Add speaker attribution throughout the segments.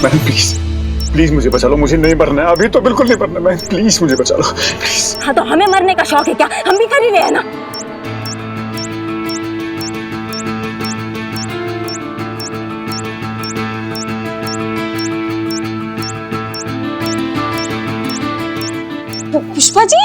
Speaker 1: Madam please please मुझे बचा लो, मुझे नहीं मरना है अभी तो, बिल्कुल नहीं मरना मैं, प्लीज मुझे बचा लो प्लीज।
Speaker 2: हाँ तो हमें मरने का शौक है क्या? हम भी कर ही रहे हैं ना। पुष्पा जी,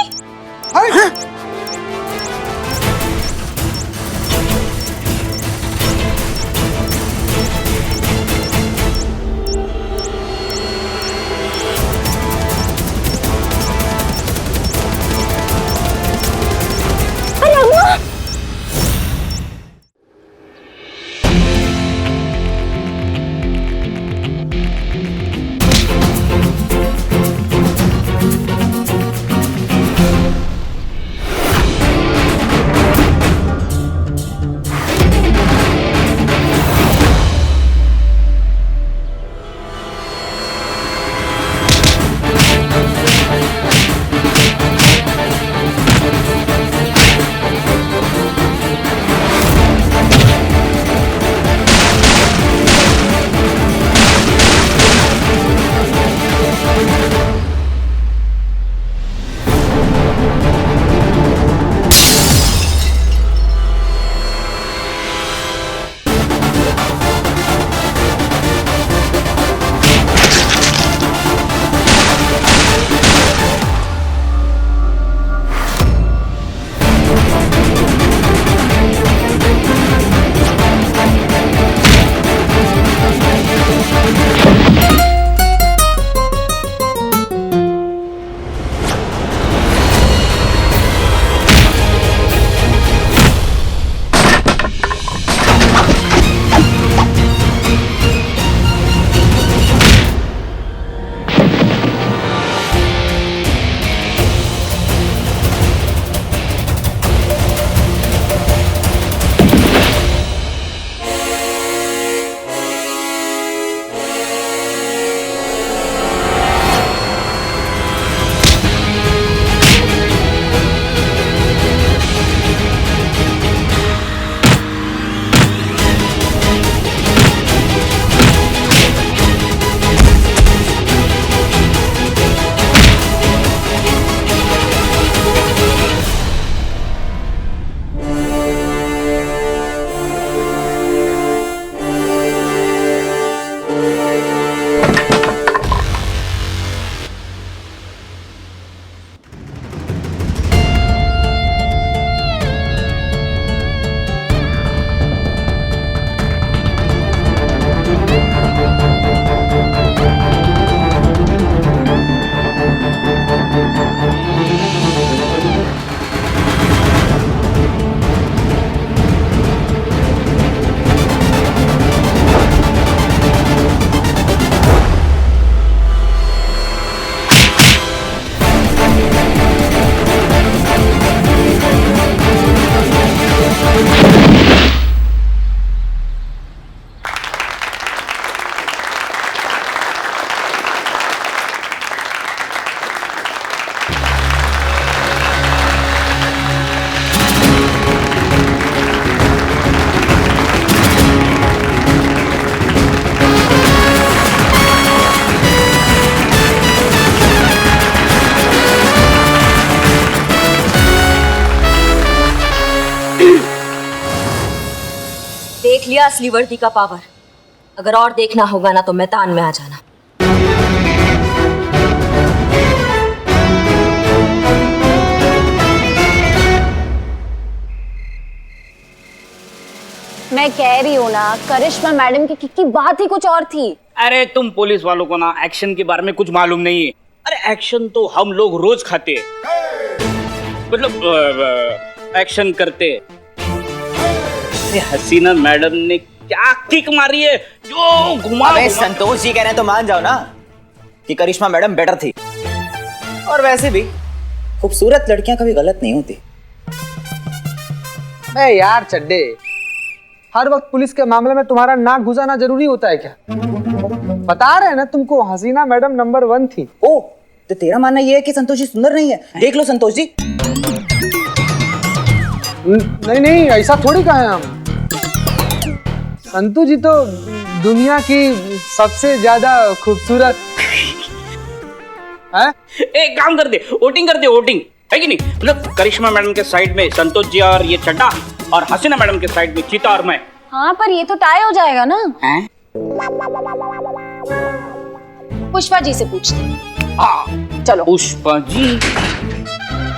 Speaker 3: देख लिया असली वर्दी का पावर। अगर और देखना होगा ना तो मैदान में आ जाना।
Speaker 2: मैं कह रही हूँ ना, करिश्मा मैडम की बात ही कुछ और थी।
Speaker 4: अरे तुम पुलिस वालों को ना एक्शन के बारे में कुछ मालूम नहीं है। अरे एक्शन तो हम लोग रोज खाते हैं, मतलब एक्शन करते हैं। अरे हसीना मैडम ने क्या किक मारी है जो घुमा।
Speaker 5: अबे संतोष जी कह रहे हैं तो मान जाओ ना कि करिश्मा मैडम बेटर थी। और वैसे भी खूबसूरत लड़कियां कभी गलत नहीं होती।
Speaker 6: अरे यार चड्डे, हर वक्त पुलिस के मामले में तुम्हारा नाक घुसाना जरूरी होता है क्या? बता रहे हैं ना तुमको, हसीना मैडम नंबर 1 थी।
Speaker 5: ओ, तो तेरा मानना ये है कि संतोष जी सुंदर नहीं है? देख लो संतोष जी।
Speaker 6: नहीं नहीं, ऐसा थोड़ी कहा है हम। संतू जी तो दुनिया की सबसे ज्यादा खूबसूरत है?
Speaker 4: एक काम कर दे, वोटिंग कर दे, वोटिंग है कि नहीं? मतलब करिश्मा मैडम के साइड में संतोष जी और ये चड्डा, और हसीना मैडम के साइड में चीता और मैं।
Speaker 2: हाँ पर ये तो टाई हो जाएगा ना।
Speaker 4: हैं?
Speaker 2: पुष्पा जी से पूछते हैं।
Speaker 4: हाँ
Speaker 2: चलो
Speaker 4: पुष्पा जी।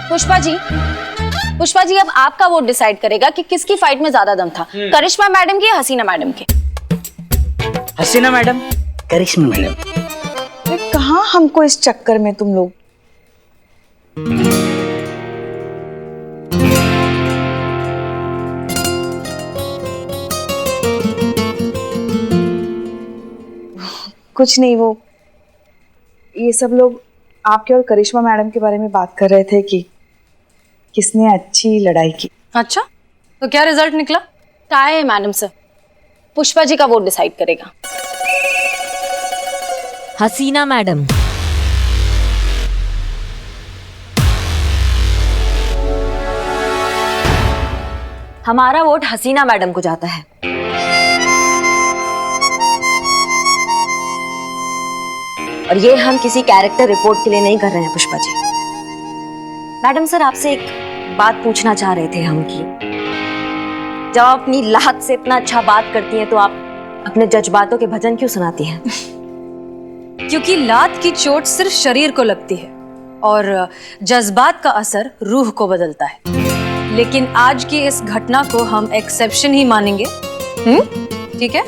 Speaker 2: पुष्पा जी, पुष्पा जी अब आपका वोट डिसाइड करेगा कि किसकी फाइट में ज्यादा दम था, करिश्मा मैडम की या हसीना मैडम के।
Speaker 4: हसीना मैडम, करिश्मा मैडम।
Speaker 7: कहाँ हमको इस चक्कर में तुम लोग। कुछ नहीं, वो ये सब लोग आपके और करिश्मा मैडम के बारे में बात कर रहे थे कि किसने अच्छी लड़ाई की।
Speaker 2: अच्छा तो क्या रिजल्ट निकला? टाई है मैडम सर, पुष्पा जी का वोट डिसाइड करेगा।
Speaker 3: हसीना मैडम। हमारा वोट हसीना मैडम को जाता है। और ये हम किसी कैरेक्टर रिपोर्ट के लिए नहीं कर रहे हैं पुष्पा जी। मैडम सर आपसे एक बात पूछना चाह रहे थे हम कि जब आप अपनी लाहत से इतना अच्छा बात करती हैं तो आप अपने जज्बातों के भजन क्यों सुनाती हैं?
Speaker 8: क्योंकि लात की चोट सिर्फ शरीर को लगती है और जज्बात का असर रूह को बदलता है। लेकिन आज की इस घटना को हम एक्सेप्शन ही मानेंगे। ठीक है,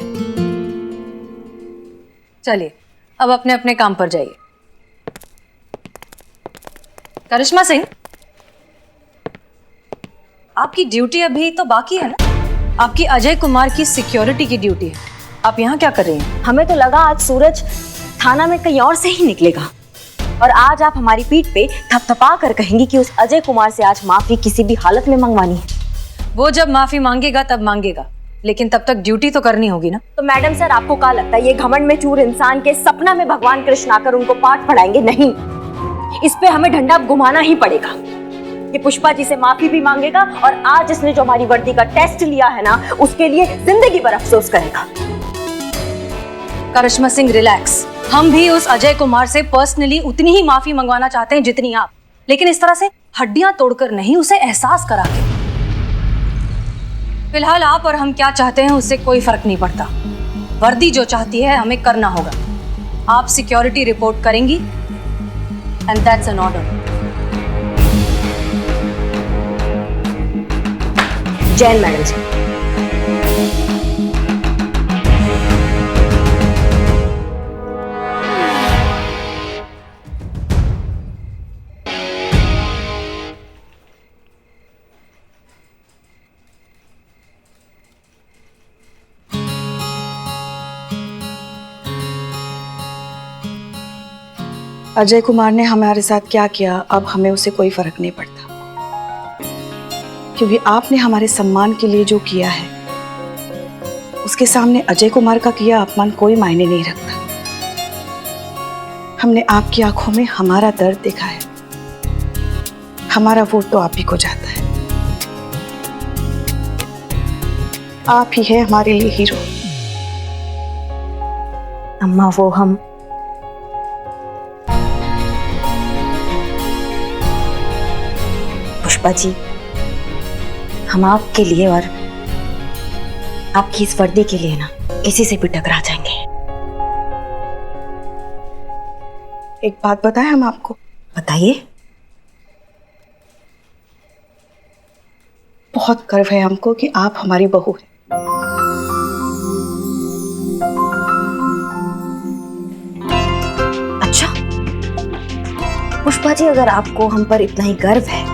Speaker 8: चलिए अब अपने अपने काम पर जाइए। करिश्मा सिंह, आपकी ड्यूटी अभी तो बाकी है ना? आपकी अजय कुमार की सिक्योरिटी की ड्यूटी है। आप यहाँ क्या कर रही हैं?
Speaker 3: हमें तो लगा आज सूरज थाना में कहीं और से ही निकलेगा और आज आप हमारी पीठ पे थपथपा कर कहेंगी कि उस अजय कुमार से आज माफी किसी भी हालत में मंगवानी है।
Speaker 8: वो जब माफी मांगेगा तब मांगेगा, लेकिन तब तक ड्यूटी तो करनी होगी ना।
Speaker 3: तो मैडम सर आपको क्या लगता है ये घमंड में चूर इंसान के सपना में भगवान कृष्ण आकर उनको पाठ पढ़ाएंगे? नहीं, इस पे हमें डंडा घुमाना ही पड़ेगा। ये पुष्पा जी से माफी भी मांगेगा और आज इसने जो हमारी वर्दी का टेस्ट लिया है ना उसके लिए जिंदगी भर अफसोस करेगा।
Speaker 8: करिश्मा सिंह रिलैक्स, हम भी उस अजय कुमार से पर्सनली उतनी ही माफी मंगवाना चाहते हैं जितनी आप, लेकिन इस तरह से हड्डियां तोड़कर नहीं, उसे एहसास करा के। फिलहाल आप और हम क्या चाहते हैं उससे कोई फर्क नहीं पड़ता। वर्दी जो चाहती है हमें करना होगा। आप सिक्योरिटी रिपोर्ट करेंगी and that's an order.
Speaker 3: Jain madam ji.
Speaker 7: Ajay Kumar ने हमारे साथ क्या किया अब हमें उसे कोई फर्क नहीं पड़ता, क्योंकि आपने हमारे सम्मान के लिए जो किया है उसके सामने अजय कुमार का किया अपमान कोई मायने नहीं रखता। हमने आपकी आंखों में हमारा दर्द देखा है, हमारा वोट तो आप ही को जाता है। आप ही है हमारे लिए हीरो।
Speaker 3: अम्मा वो हम पुष्पा जी, हम आपके लिए और आपकी इस वर्दी के लिए ना किसी से भी टकरा जाएंगे।
Speaker 7: एक बात बताएं हम आपको?
Speaker 3: बताइए।
Speaker 7: बहुत गर्व है हमको कि आप हमारी बहू हैं।
Speaker 3: अच्छा पुष्पा जी, अगर आपको हम पर इतना ही गर्व है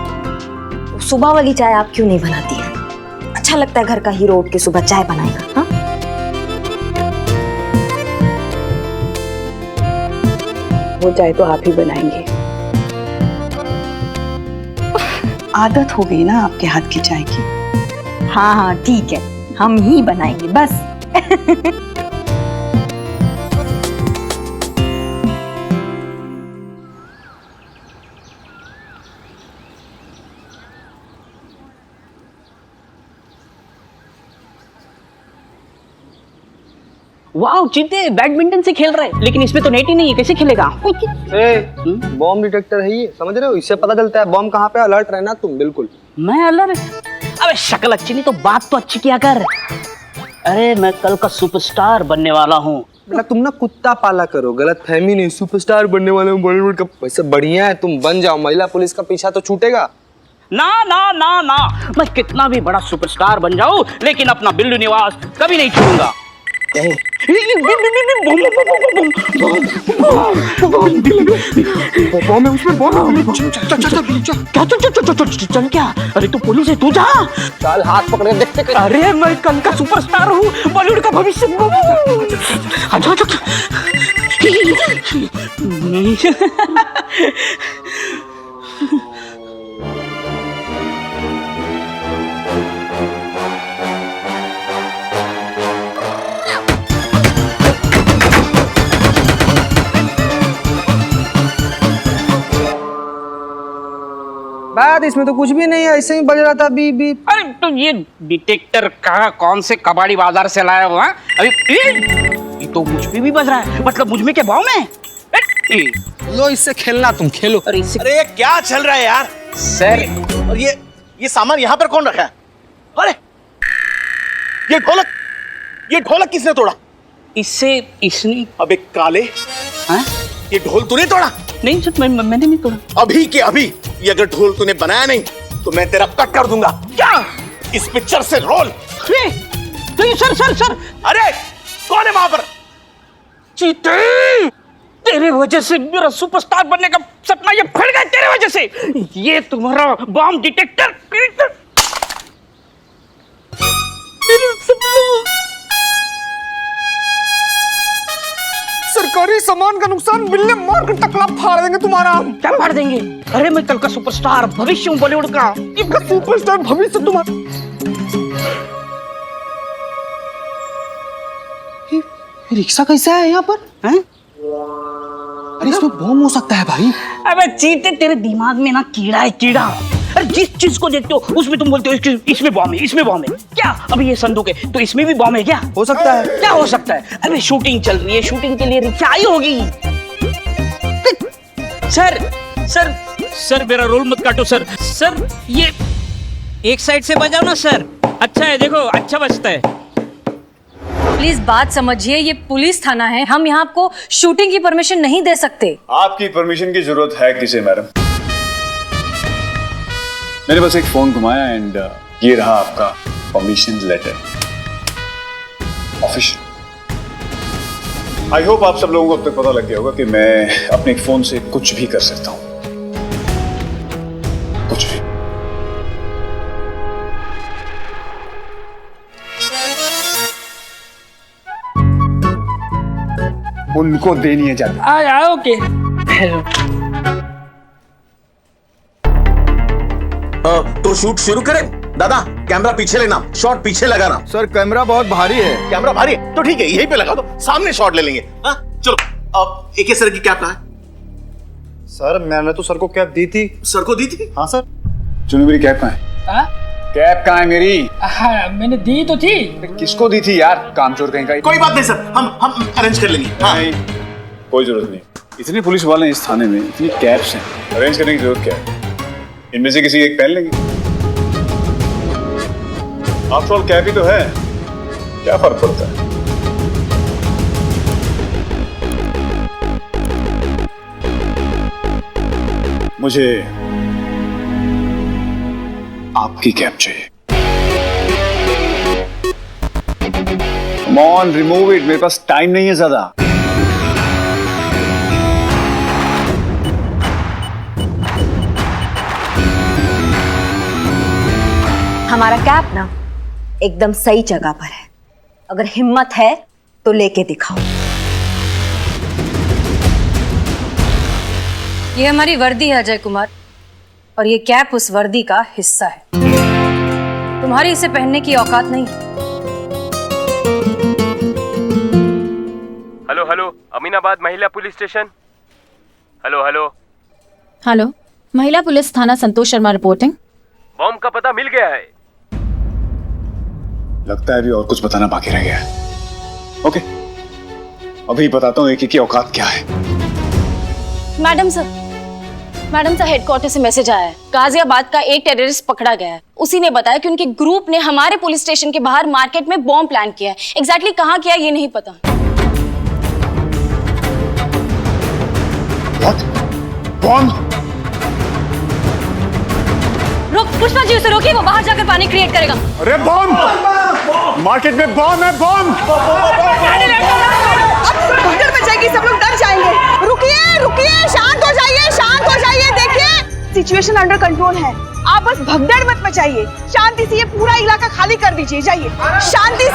Speaker 3: तो सुबह वाली चाय आप क्यों नहीं बनाती है? अच्छा लगता है घर का हीरो उठ के सुबह चाय बनाएगा। हाँ,
Speaker 7: वो चाय तो आप ही बनाएंगे। आदत हो गई ना आपके हाथ की चाय की।
Speaker 3: हाँ हाँ ठीक है, हम ही बनाएंगे बस।
Speaker 4: वाह चीते बैडमिंटन से खेल रहे हैं, लेकिन इसमें तो नेट ही नहीं है, कैसे खेलेगा?
Speaker 6: बॉम्ब डिटेक्टर है ये, समझ रहे हो? इससे पता चलता है बॉम्ब कहाँ पे। अलर्ट रहना तुम बिल्कुल।
Speaker 4: मैं अलर्ट? अबे शक्ल अच्छी नहीं तो बात तो अच्छी किया कर। अरे मैं कल का सुपरस्टार बनने वाला हूँ।
Speaker 6: बेटा तुम ना कुत्ता पाला करो, गलत फहमी नहीं। सुपरस्टार बनने वाले हूँ बॉलीवुड का। वैसे बढ़िया है, तुम बन जाओ, महिला पुलिस का पीछा तो छूटेगा।
Speaker 4: ना ना ना ना, मैं कितना भी बड़ा सुपरस्टार बन जाऊं, लेकिन अपना बिल्लू निवास कभी नहीं छोड़ूंगा। चल क्या? अरे तू पुलिस है, तू जा।
Speaker 6: चल हाथ पकड़ के देखते।
Speaker 4: अरे मैं कल का सुपरस्टार हूँ, बॉलीवुड का भविष्य।
Speaker 6: बात इसमें तो कुछ भी नहीं है, ऐसे ही बज रहा था बीप बीप।
Speaker 4: अरे तो ये डिटेक्टर का कौन से कबाड़ी बाजार से लाया हुआ? अभी ये तो मुझ पे भी बज रहा है, मतलब मुझ में क्या भाव में?
Speaker 6: लो इससे खेलना, तुम खेलो।
Speaker 4: अरे इससे
Speaker 9: अरे ये क्या चल रहा है यार?
Speaker 4: सर,
Speaker 9: और ये सामान यहाँ पर कौन रखा है? अरे ये ढोलक किसने तोड़ा?
Speaker 4: इससे इसने।
Speaker 9: अबे काले,
Speaker 4: हाँ?
Speaker 9: ये ढोल तूने तोड़ा?
Speaker 4: नहीं सर, मैंने नहीं तोड़ा।
Speaker 9: अभी के अभी ये अगर ढोल तूने बनाया नहीं तो मैं तेरा कट कर दूंगा।
Speaker 4: क्या?
Speaker 9: इस पिक्चर से रोल।
Speaker 4: तो सर
Speaker 9: अरे कौन है वहां पर?
Speaker 4: चीते, तेरे वजह से मेरा सुपरस्टार बनने का सपना ये फट गया, तेरे वजह से। ये तुम्हारा बॉम्ब डिटेक्टर
Speaker 6: सरकारी सामान का नुकसान, बिल्ले मार कर टकला फाड़ देंगे तुम्हारा।
Speaker 4: क्या फाड़ देंगे? अरे मैं कल का सुपरस्टार भविष्य हूँ बॉलीवुड का।
Speaker 6: सुपरस्टार भविष्य तुम्हारा। रिक्शा कैसा है यहाँ पर?
Speaker 4: हैं?
Speaker 6: अरे इसमें बॉम्ब हो सकता है भाई।
Speaker 4: अबे चीते, तेरे दिमाग में ना कीड़ा है, कीड़ा। अरे जिस चीज को देखते हो उसमें तुम बोलते हो इसमें बॉम्ब है, इसमें बॉम्ब है। क्या अभी ये संदूक है तो इसमें भी बॉम्ब है क्या?
Speaker 6: हो सकता है।
Speaker 4: क्या हो सकता है? अरे शूटिंग चल रही है, शूटिंग के लिए रिक्शा आई होगी। सर मेरा रोल मत काटो सर। सर ये एक साइड से बजाओ ना सर। अच्छा है, देखो अच्छा बजता है।
Speaker 8: प्लीज बात समझिए, ये पुलिस थाना है, हम यहाँ आपको शूटिंग की परमिशन नहीं दे सकते।
Speaker 1: आपकी परमिशन की जरूरत है किसे मैडम? मैंने बस एक फोन घुमाया एंड ये रहा आपका permission letter, official. I hope आप सब लोगों को अब तक पता लग गया होगा कि मैं अपने फोन से कुछ भी कर सकता हूं, कुछ भी। उनको देनी है जाती।
Speaker 4: ओके। हेलो।
Speaker 9: तो शूट शुरू करें? दादा कैमरा पीछे लेना, शॉट पीछे लगाना।
Speaker 1: सर कैमरा बहुत भारी है।
Speaker 9: कैमरा भारी है तो ठीक है, यहीं पे लगा दो, सामने शॉट ले लेंगे। हाँ चलो। अब एक सर की कैप कहाँ है?
Speaker 1: सर मैंने तो सर को कैप दी थी।
Speaker 9: सर को दी थी?
Speaker 1: हाँ सर। चुनो मेरी कैप कहाँ है? कैप कहाँ है मेरी?
Speaker 4: मैंने दी तो थी।
Speaker 1: किसको दी थी यार, कामचोर कहीं का।
Speaker 9: कोई बात नहीं सर, हम अरेंज कर लेंगे। हाँ।
Speaker 1: नहीं, कोई जरूरत नहीं। इतने पुलिस वाले हैं इस थाने में, इतनी कैप्स हैं, अरेंज करने की जरूरत क्या है? इनमें से किसी एक पहन लेंगे। आफ्टर ऑल कैप ही तो है, क्या फर्क पड़ता है? मुझे आपकी कैप चाहिए। कम ऑन, रिमूव इट, मेरे पास टाइम नहीं है ज्यादा।
Speaker 3: हमारा कैप ना एकदम सही जगह पर है, अगर हिम्मत है तो लेके दिखाओ।
Speaker 8: ये हमारी वर्दी है अजय कुमार, और ये कैप उस वर्दी का हिस्सा है। तुम्हारी इसे पहनने की औकात नहीं।
Speaker 10: हेलो हेलो, अमीनाबाद महिला police station. Hello hello
Speaker 2: hello, महिला पुलिस थाना संतोष शर्मा रिपोर्टिंग।
Speaker 10: बॉम्ब का पता मिल गया है।
Speaker 1: लगता है अभी और कुछ बताना बाकी रह गया है। ओके, अभी बताता हूँ एक एक की औकात क्या है।
Speaker 2: मैडम सर हेडक्वार्टर से मैसेज आया है। गाजियाबाद का एक टेररिस्ट पकड़ा गया है। उसी ने बताया कि उनके ग्रुप ने हमारे पुलिस स्टेशन के बाहर मार्केट में बॉम्ब प्लान किया है। एग्जैक्टली कहाँ किया ये नहीं पता।
Speaker 1: बॉम्ब?
Speaker 8: रुक पुष्पा जी, उसे रोकिए, वो बाहर जाकर पानी क्रिएट करेगा।
Speaker 1: अरे बॉम्ब! मार्केट में बॉम्ब है, बॉम्ब!
Speaker 7: भगदड़ मच जाएगी, सब लोग डर जाएंगे। रुकिए, शांत हो जाइए। देखिए सिचुएशन अंडर कंट्रोल है, आप बस भगदड़ मत मचाइए। शांति से ये पूरा इलाका खाली कर दीजिए। जाइए शांति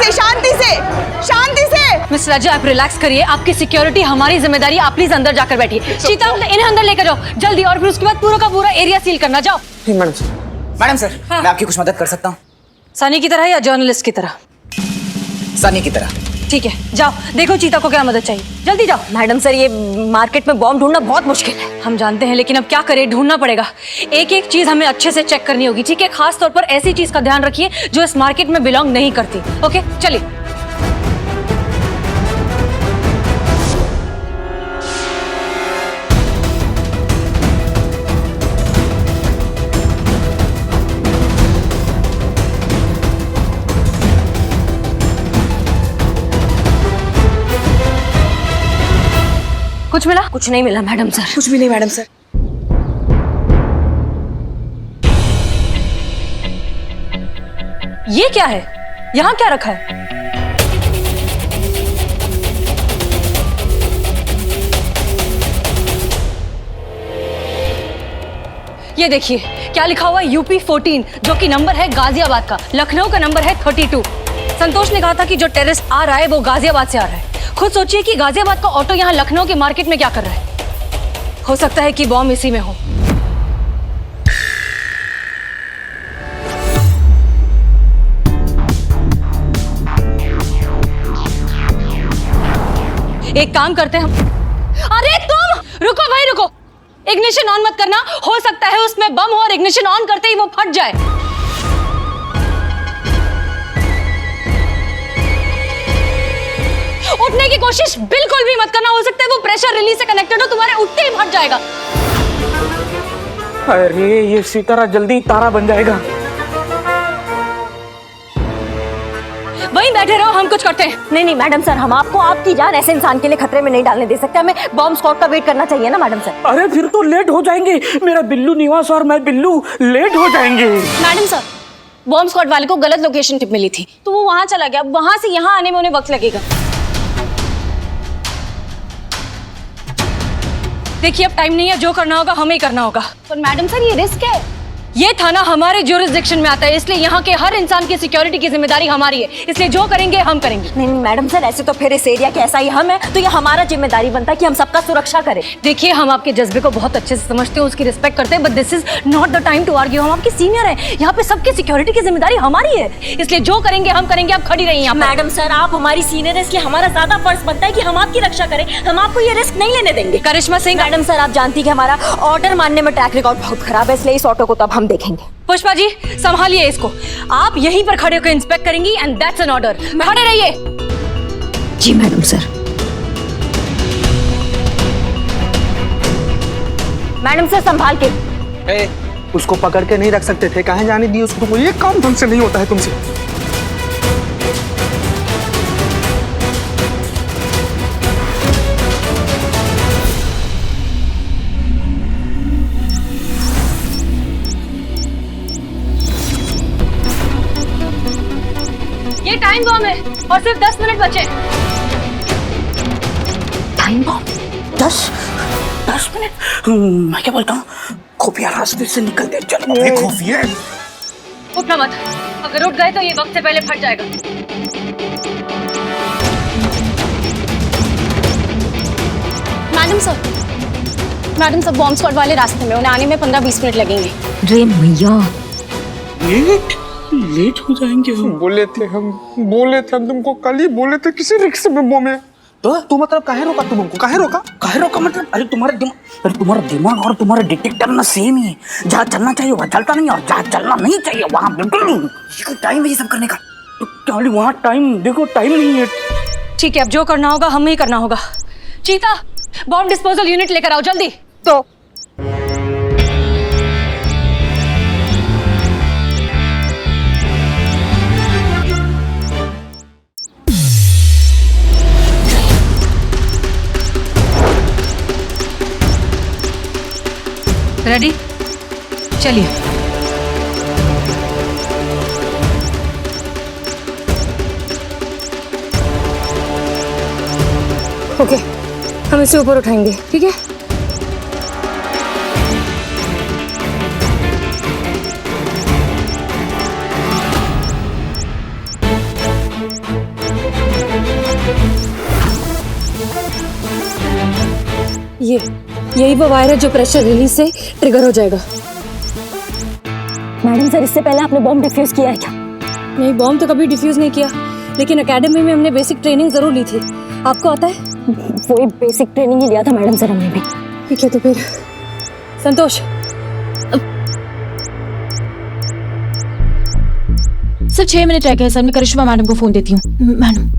Speaker 7: से।
Speaker 8: मिस राजा, आप रिलैक्स करिए, आपकी सिक्योरिटी हमारी जिम्मेदारी। आप प्लीज अंदर जाकर बैठिए। चीता, इन्हें अंदर लेकर जाओ जल्दी, और फिर उसके बाद पूरा का पूरा एरिया सील करना। जाओ।
Speaker 5: मैडम सर, मैं आपकी कुछ मदद कर सकता हूँ?
Speaker 8: सनी की तरह या जर्नलिस्ट की तरह?
Speaker 5: सनी की तरह।
Speaker 8: ठीक है, जाओ देखो चीता को क्या मदद चाहिए, जल्दी जाओ।
Speaker 3: मैडम सर, ये मार्केट में बॉम्ब ढूंढना बहुत मुश्किल है।
Speaker 8: हम जानते हैं, लेकिन अब क्या करें, ढूंढना पड़ेगा। एक एक चीज हमें अच्छे से चेक करनी होगी, ठीक है? खास तौर पर ऐसी चीज का ध्यान रखिए जो इस मार्केट में बिलोंग नहीं करती। ओके, चलिए। कुछ मिला?
Speaker 3: कुछ नहीं मिला मैडम सर।
Speaker 7: कुछ भी नहीं मैडम सर।
Speaker 8: ये क्या है? यहाँ क्या रखा है? ये देखिए क्या लिखा हुआ है, यूपी 14, जो कि नंबर है गाजियाबाद का। लखनऊ का नंबर है 32। संतोष ने कहा था कि जो टेररिस्ट आ रहा है वो गाजियाबाद से आ रहा है। खुद सोचिए कि गाजियाबाद का ऑटो यहाँ लखनऊ के मार्केट में क्या कर रहा है। हो सकता है कि बॉम्ब इसी में हो। एक काम करते हैं हम। अरे तुम रुको भाई, रुको। इग्निशन ऑन मत करना, हो सकता है उसमें बम हो और इग्निशन ऑन करते ही वो फट जाए। उठने की कोशिश बिल्कुल भी मत करना, हो सकता है वो प्रेशर रिलीज से कनेक्टेड हो, तुम्हारे उठते ही फट जाएगा।
Speaker 4: अरे ये सितारा जल्दी तारा बन जाएगा।
Speaker 8: वहीं बैठे रहो, हम कुछ करते हैं।
Speaker 3: नहीं मैडम सर, हम आपको आपकी जान ऐसे इंसान के लिए खतरे में नहीं डालने दे सकते। हमें बॉम्ब स्क्वाड का वेट करना चाहिए ना मैडम सर।
Speaker 4: अरे फिर तो लेट हो जाएंगे। मेरा बिल्लू निवास और मैं बिल्लू लेट हो जाएंगे।
Speaker 2: मैडम सर, बॉम्ब स्क्वाड वाले को गलत लोकेशन टिप मिली थी, तो वो वहां चला गया। वहां से यहाँ आने में उन्हें वक्त लगेगा।
Speaker 8: देखिए अब टाइम नहीं है, जो करना होगा हमें ही करना होगा।
Speaker 2: पर मैडम सर, ये रिस्क है।
Speaker 8: ये थाना हमारे ज्यूरिसडिक्शन में आता है, इसलिए यहाँ के हर इंसान की सिक्योरिटी की जिम्मेदारी हमारी है। इसलिए जो करेंगे हम करेंगे।
Speaker 3: नहीं मैडम सर, ऐसे तो फिर इस एरिया के ऐसा ही हम है, तो ये हमारा जिम्मेदारी बनता है कि हम सबका सुरक्षा करें।
Speaker 8: देखिए हम आपके जज्बे को बहुत अच्छे से समझते हैं, उसकी रिस्पेक्ट करते हैं, but this is not the time to argue. हम आपके सीनियर हैं, यहाँ पे सबकी सिक्योरिटी की जिम्मेदारी हमारी है, इसलिए जो करेंगे हम करेंगे। आप खड़ी रहिए यहाँ।
Speaker 3: मैडम सर, आप हमारी सीनियर है, इसलिए हमारा ज्यादा फर्ज बनता है कि हम आपकी रक्षा करें। हम आपको ये रिस्क नहीं लेने देंगे।
Speaker 8: करिश्मा सिंह।
Speaker 3: मैडम सर, आप जानती है कि हमारा ऑर्डर मानने में ट्रैक रिकॉर्ड बहुत खराब है, इसलिए इस ऑटो को तब हम देखेंगे।
Speaker 8: पुष्पा जी संभालिए इसको, आप यहीं पर खड़े होकर इंस्पेक्ट करेंगी एंड दैट्स एन ऑर्डर। खड़े रहिए।
Speaker 3: जी मैडम सर। मैडम सर संभाल के।
Speaker 6: उसको पकड़ के नहीं रख सकते थे, कहाँ जाने दिए उसको? ये काम ढंग से नहीं होता है तुमसे।
Speaker 8: ये टाइम बॉम्ब है और सिर्फ 10 मिनट बचे।
Speaker 3: Time bomb?
Speaker 4: 10 मिनट? मैं क्या बोलता हूँ, खुफिया रास्ते से निकलते चलो।
Speaker 9: खुफिया?
Speaker 8: उठना मत, अगर उठ गए तो ये वक्त से पहले फट जाएगा।
Speaker 2: मैडम सर, बॉम्ब स्क्वाड वाले रास्ते में, उन्हें आने में 15-20 मिनट लगेंगे।
Speaker 3: रे मैया,
Speaker 4: लेट हो जाएंगे हम।
Speaker 6: बोले थे हम तुमको कल ही बोले थे किसी रिक्शे में बॉम्ब। तो मतलब काहे रोका तुम हमको? काहे रोका
Speaker 4: मतलब? अरे तुम्हारा दिमाग और तुम्हारा डिटेक्टर ना सेम ही है। जहाँ चलना चाहिए वहाँ चलता नहीं, और जहाँ चलना नहीं चाहिए वहाँ बिल्कुल नहीं।
Speaker 5: टाइम है ये सब करने का।
Speaker 4: तो क्या वहाँ टाइम देखो, टाइम नहीं है।
Speaker 8: ठीक है, अब जो करना होगा हमें ही करना होगा। चीता, बॉम्ब डिस्पोजल यूनिट लेकर आओ जल्दी।
Speaker 3: तो
Speaker 8: रेडी, चलिए।
Speaker 2: ओके, हम इसे ऊपर उठाएंगे, ठीक है? यही वो वायर है जो प्रेशर रिलीज से ट्रिगर हो जाएगा।
Speaker 3: मैडम सर, इससे पहले आपने बॉम्ब डिफ्यूज किया है क्या?
Speaker 2: नहीं, बॉम्ब तो कभी डिफ्यूज नहीं किया, लेकिन एकेडमी में हमने बेसिक ट्रेनिंग जरूर ली थी। आपको आता है?
Speaker 3: वही बेसिक ट्रेनिंग ही लिया था मैडम सर हमने भी।
Speaker 2: ठीक है, तो फिर संतोष, सर 6 मिनट रह गए सर, मैं करिश्मा मैडम को फोन देती हूँ। मैडम,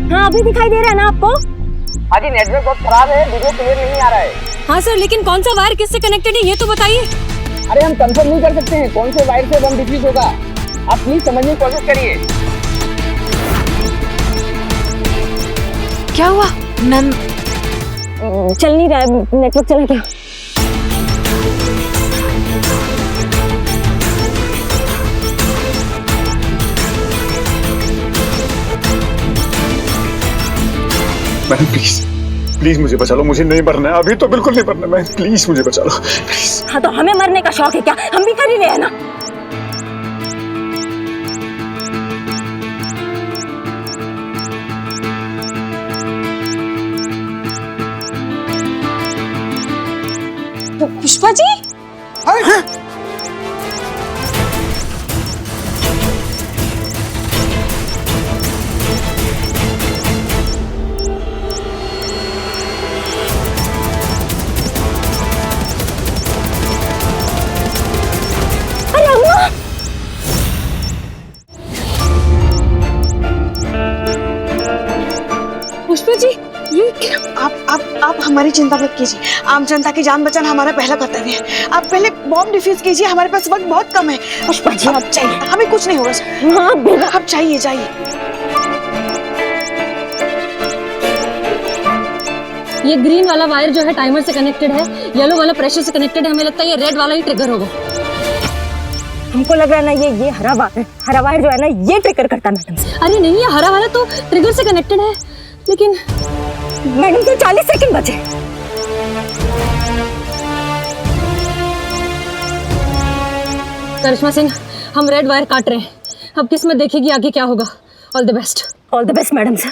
Speaker 3: हाँ अभी दिखाई दे रहा है ना आपको?
Speaker 6: हाँ जी, नेटवर्क बहुत खराब है, वीडियो क्लियर नहीं आ रहा है।
Speaker 2: हाँ सर, लेकिन कौन सा वायर किससे कनेक्टेड है ये तो बताइए।
Speaker 6: अरे हम कंफर्म नहीं कर सकते हैं कौन से वायर से बम डिफ्यूज होगा, आप प्लीज समझने की कोशिश करिए।
Speaker 2: क्या हुआ मैम?
Speaker 3: चल नहीं रहा है, नेटवर्क चला गया।
Speaker 1: मैडम प्लीज प्लीज मुझे बचा लो, मुझे नहीं मरना है, अभी तो बिल्कुल नहीं मरना है, प्लीज मुझे बचा लो प्लीज।
Speaker 3: हाँ तो हमें मरने का शौक है क्या? हम भी कर ही रहे हैं ना।
Speaker 2: तो पुष्पा जी,
Speaker 6: हाँ?
Speaker 2: पुष्पा जी, ये क्या?
Speaker 7: आप हमारी चिंता मत कीजिए, आम जनता की जान बचाना हमारा पहला कर्तव्य है। आप पहले बॉम्ब डिफ्यूज कीजिए, हमारे पास वक्त बहुत कम है।
Speaker 3: पुष्पा जी आप चाहिए,
Speaker 7: हमें कुछ नहीं होगा सर।
Speaker 3: हाँ
Speaker 7: आप चाहिए जाइए।
Speaker 2: ये ग्रीन वाला वायर जो है टाइमर से कनेक्टेड है, येलो वाला प्रेशर से कनेक्टेड है। हमें लगता है ये रेड वाला ही ट्रिगर होगा।
Speaker 3: हमको लग रहा है ना ये हरा वायर जो है ना ये ट्रिगर करता है मैडम से।
Speaker 2: अरे नहीं, ये हरा वाला तो ट्रिगर से कनेक्टेड है, लेकिन
Speaker 3: मैडम तो 40 सेकंड बचे।
Speaker 2: करिश्मा सिंह, हम रेड वायर काट रहे हैं, अब किस्मत देखेगी आगे क्या होगा। All the best.
Speaker 3: All the best madam sir.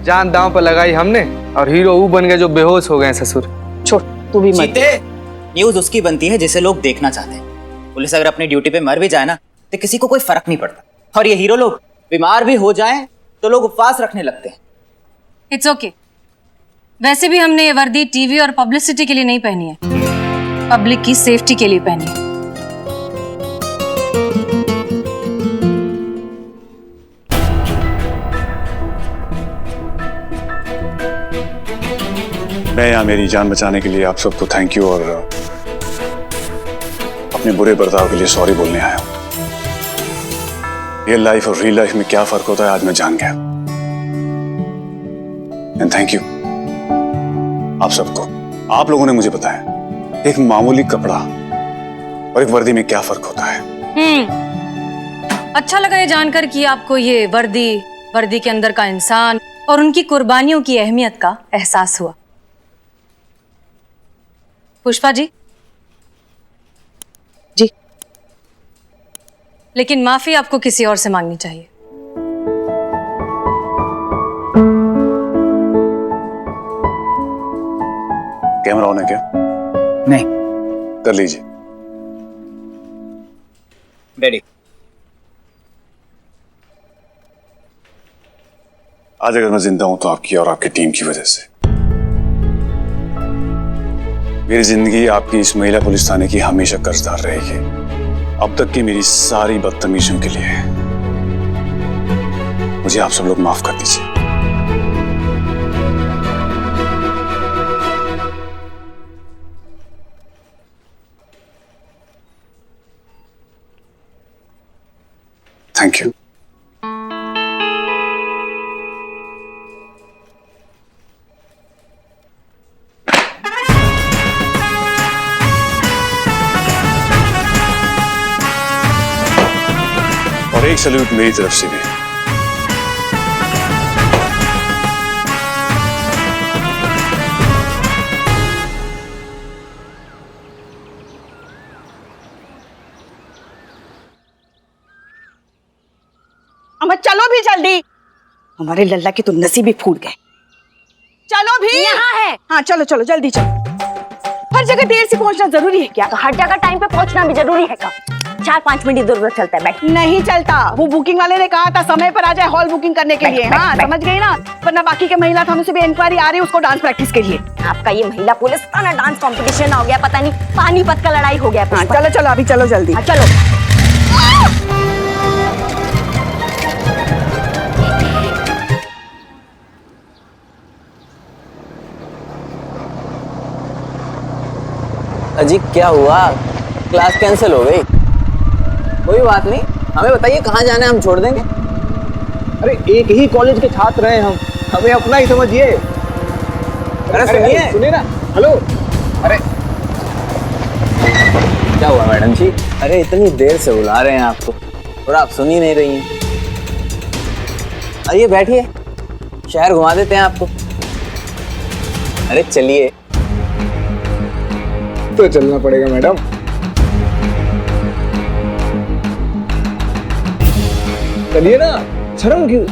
Speaker 6: जान दांव पर लगाई हमने और हीरो वो बन गए जो बेहोश हो गए ससुर।
Speaker 7: छोड़, तू भी मत।
Speaker 5: जीते न्यूज उसकी बनती है जिसे लोग देखना चाहते हैं। पुलिस अगर अपनी ड्यूटी पे मर भी जाए ना तो किसी को कोई फर्क नहीं पड़ता। और ये हीरो लोग बीमार भी हो जाएं तो लोग उपवास रखने लगते हैं।
Speaker 8: It's okay. वैसे भी हमने ये वर्दी टीवी और पब्लिसिटी के लिए नहीं पहनी है, पब्लिक की सेफ्टी के लिए पहनी है।
Speaker 1: मैं यहाँ मेरी जान बचाने के लिए आप सबको थैंक यू और अपने बुरे बर्ताव के लिए सॉरी बोलने आया हूं। रियल लाइफ और रियल लाइफ में क्या फर्क होता है आज मैं जान गया। एंड थैंक यू आप सबको। आप लोगों ने मुझे बताया एक मामूली कपड़ा और एक वर्दी में क्या फर्क होता है।
Speaker 8: अच्छा लगा ये जानकर कि आपको ये वर्दी के अंदर का इंसान और उनकी कुर्बानियों की अहमियत का एहसास हुआ। पुष्पा जी
Speaker 7: जी।
Speaker 8: लेकिन माफी आपको किसी और से मांगनी चाहिए।
Speaker 1: कैमरा ऑन है क्या?
Speaker 5: नहीं।
Speaker 1: कर लीजिए।
Speaker 5: रेडी।
Speaker 1: आज अगर मैं जिंदा हूं तो आपकी और आपकी टीम की वजह से। मेरी जिंदगी आपकी इस महिला पुलिस थाने की हमेशा कर्जदार रहेगी। अब तक की मेरी सारी बदतमीजियों के लिए मुझे आप सब लोग माफ कर दीजिए। Thank you. और एक सैल्यूट मेरी तरफ से भी।
Speaker 7: अम्मा चलो भी जल्दी, हमारे लल्ला के तो नसीब ही फूट गए। चलो भी।
Speaker 3: यहाँ है।
Speaker 7: हाँ चलो चलो जल्दी चलो। हर जगह देर से पहुंचना जरूरी है क्या?
Speaker 3: तो हर जगह टाइम पे पहुंचना भी जरूरी है का? 4-5 मिनट इधर उधर चलता है, बैठ।
Speaker 7: नहीं चलता, वो बुकिंग वाले ने कहा था समय पर आ जाए हॉल बुकिंग करने के लिए। हाँ समझ गई ना, वरना बाकी के महिला थानों से भी इंक्वायरी आ रही है उसको डांस प्रैक्टिस के लिए।
Speaker 3: आपका ये महिला पुलिस का ना डांस कंपटीशन हो गया, पता नहीं पानीपत का लड़ाई हो गया।
Speaker 7: हाँ चलो चलो अभी चलो जल्दी।
Speaker 3: हाँ, चलो।
Speaker 5: अजी क्या हुआ? क्लास कैंसिल हो गई? कोई बात नहीं, हमें बताइए कहाँ जाना है, हम छोड़ देंगे।
Speaker 6: अरे एक ही कॉलेज के छात्र हैं हम, हमें अपना ही समझिए।
Speaker 5: अरे
Speaker 6: सुनिए ना। हेलो। अरे
Speaker 5: क्या हुआ मैडम जी? अरे इतनी देर से बुला रहे हैं आपको और आप सुन ही नहीं रही हैं। आइए बैठिए, शहर घुमा देते हैं आपको। अरे चलिए।
Speaker 6: तो चलना पड़ेगा मैडम। चलिए ना, शर्म क्यों?